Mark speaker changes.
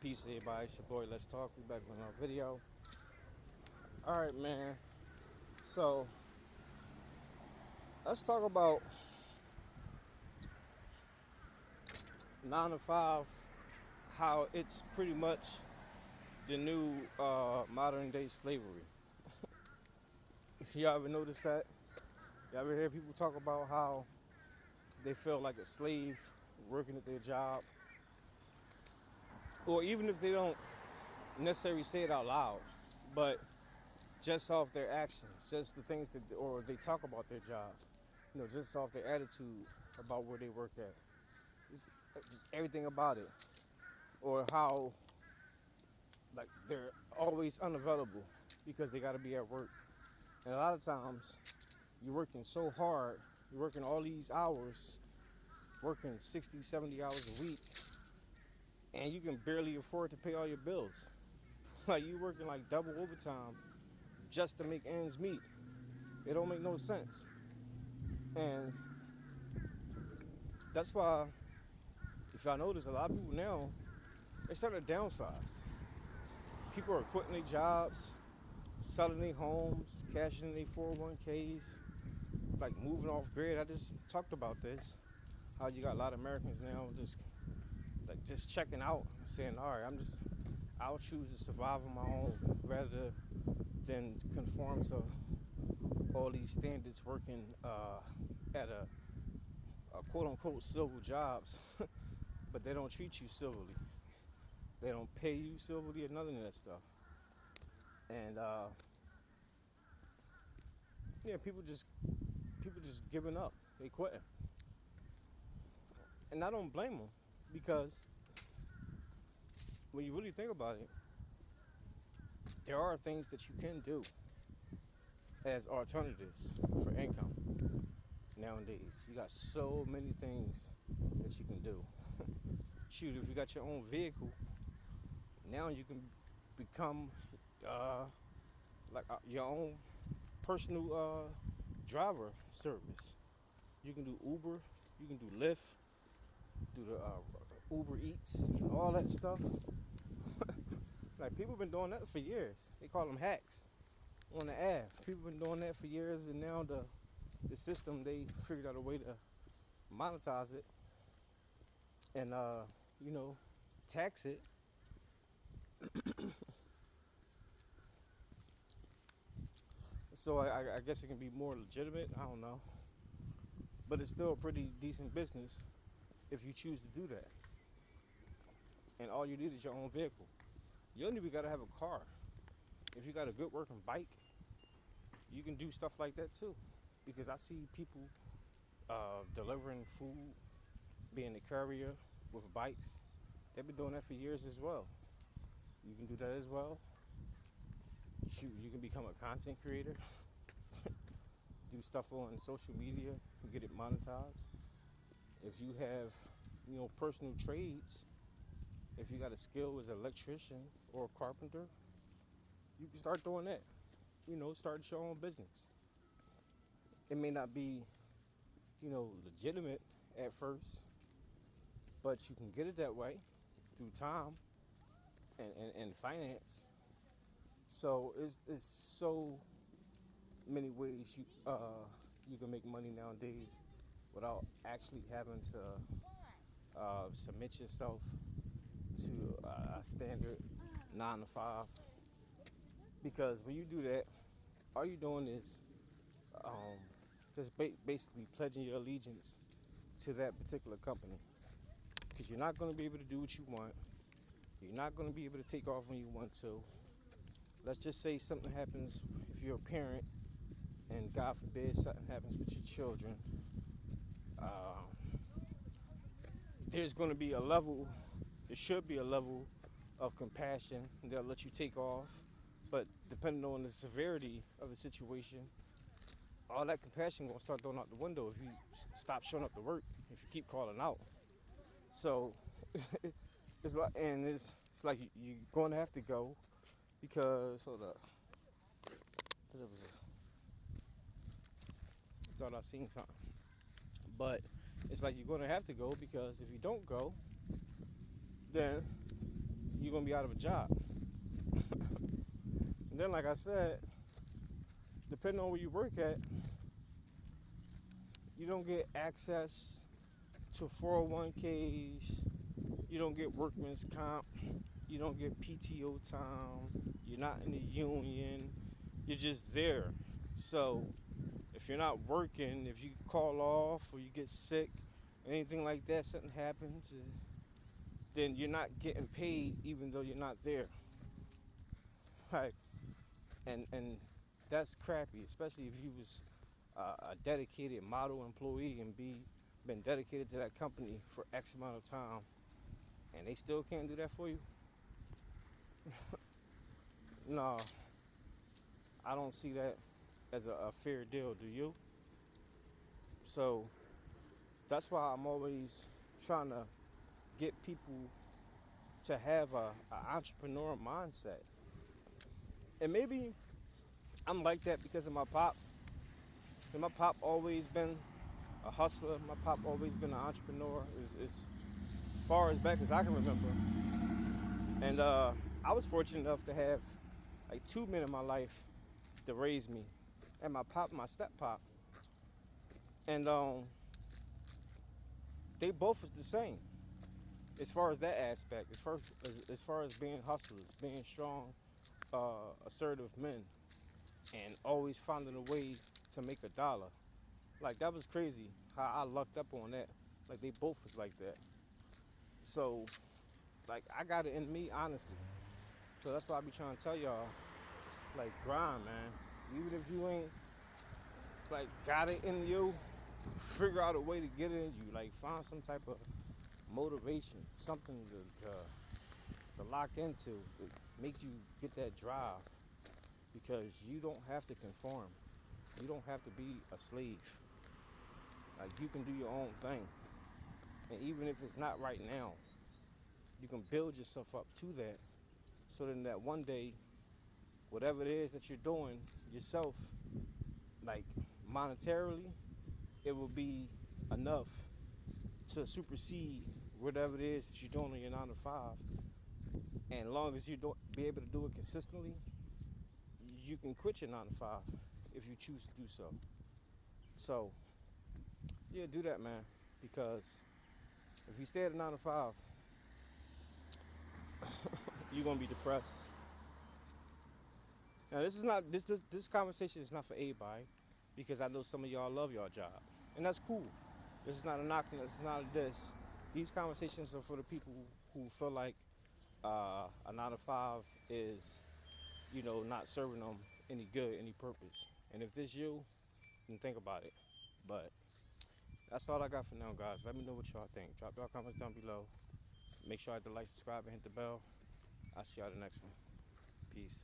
Speaker 1: Peace, everybody. It's your boy. Let's talk. We back with another video. All right, man. So let's talk about 9 to 5. How it's pretty much the new modern day slavery. Y'all ever notice that? Y'all ever hear people talk about how they feel like a slave working at their job, or even if they don't necessarily say it out loud, but just off their actions, just the things that, or they talk about their job, just off their attitude about where they work at, just everything about it, or how like they're always unavailable because they got to be at work. And a lot of times you're working so hard, you're working all these hours, working 60, 70 hours a week, and you can barely afford to pay all your bills. Like you working like double overtime just to make ends meet. It don't make no sense. And that's why, if y'all notice, a lot of people now, they starting to downsize. People are quitting their jobs, selling their homes, cashing in their 401ks, like moving off grid. I just talked about this. How you got a lot of Americans now just checking out, saying, "All right, I'll choose to survive on my own rather than conform to all these standards working at a quote unquote civil jobs, but they don't treat you civilly. They don't pay you civilly or none of that stuff." And yeah, people just giving up. They quitting, and I don't blame them because when you really think about it, there are things that you can do as alternatives for income nowadays. You got so many things that you can do. Shoot, if you got your own vehicle, now you can become uh, your own personal driver service. You can do Uber, you can do Lyft, do the Uber Eats, all that stuff. Like people been doing that for years. They call them hacks on the app. People been doing that for years, and now the system they figured out a way to monetize it and you know tax it. So I guess it can be more legitimate. I don't know, but it's still a pretty decent business if you choose to do that. And all you need is your own vehicle. You don't even gotta have a car. If you got a good working bike, you can do stuff like that too. Because I see people delivering food, being a courier with bikes. They've been doing that for years as well. You can do that as well. Shoot, you can become a content creator, do stuff on social media, get it monetized. If you have, personal trades, if you got a skill as an electrician or a carpenter, you can start doing that. Start your own business. It may not be, legitimate at first, but you can get it that way through time and finance. So it's so many ways you can make money nowadays without actually having to submit yourself to a standard 9 to 5. Because when you do that, all you're doing is um, just basically pledging your allegiance to that particular company. Because you're not going to be able to do what you want. You're not going to be able to take off when you want to. Let's just say something happens if you're a parent, and God forbid something happens with your children. Uh, there's going to be a level, there should be a level of compassion. They'll let you take off. But depending on the severity of the situation, all that compassion gonna start throwing out the window if you stop showing up to work. If you keep calling out, so it's like you're gonna have to go because hold up, thought I seen something, but it's like you're gonna have to go because if you don't go, then you're gonna be out of a job. And then, like I said, depending on where you work at, you don't get access to 401ks. You don't get workman's comp. You don't get PTO time. You're not in the union. You're just there. So if you're not working, if you call off or you get sick, anything like that, something happens, then you're not getting paid even though you're not there. Like, and that's crappy, especially if you was a dedicated model employee and been dedicated to that company for X amount of time, and they still can't do that for you. No, I don't see that as a fair deal. Do you? So that's why I'm always trying to get people to have a entrepreneur mindset. And maybe I'm like that because of my pop. And my pop always been a hustler. My pop always been an entrepreneur as far as back as I can remember. And I was fortunate enough to have like two men in my life to raise me, and my pop, and my step pop, and they both was the same as far as that aspect. As far as being hustlers, being strong, assertive men, and always finding a way to make a dollar. Like that was crazy how I lucked up on that. Like they both was like that. So like I got it in me honestly. So that's why I be trying to tell y'all, like grind, man. Even if you ain't like got it in you, figure out a way to get it in you. Like find some type of motivation, something to lock into, to make you get that drive. Because you don't have to conform. You don't have to be a slave. Like you can do your own thing. And even if it's not right now, you can build yourself up to that. So then that one day, whatever it is that you're doing yourself, like monetarily, it will be enough to supersede whatever it is that you're doing on your 9 to 5. And as long as you don't be able to do it consistently, you can quit your 9 to 5 if you choose to do so. So yeah, do that, man. Because if you stay at a 9 to 5, you're gonna be depressed. Now this is not this conversation is not for everybody, because I know some of y'all love your job, and that's cool. This is not a knock. It's not a diss. These conversations are for the people who feel like a 9 to 5 is, not serving them any good, any purpose. And if this you, then think about it. But that's all I got for now, guys. Let me know what y'all think. Drop y'all comments down below. Make sure I hit the like, subscribe, and hit the bell. I'll see y'all the next one. Peace.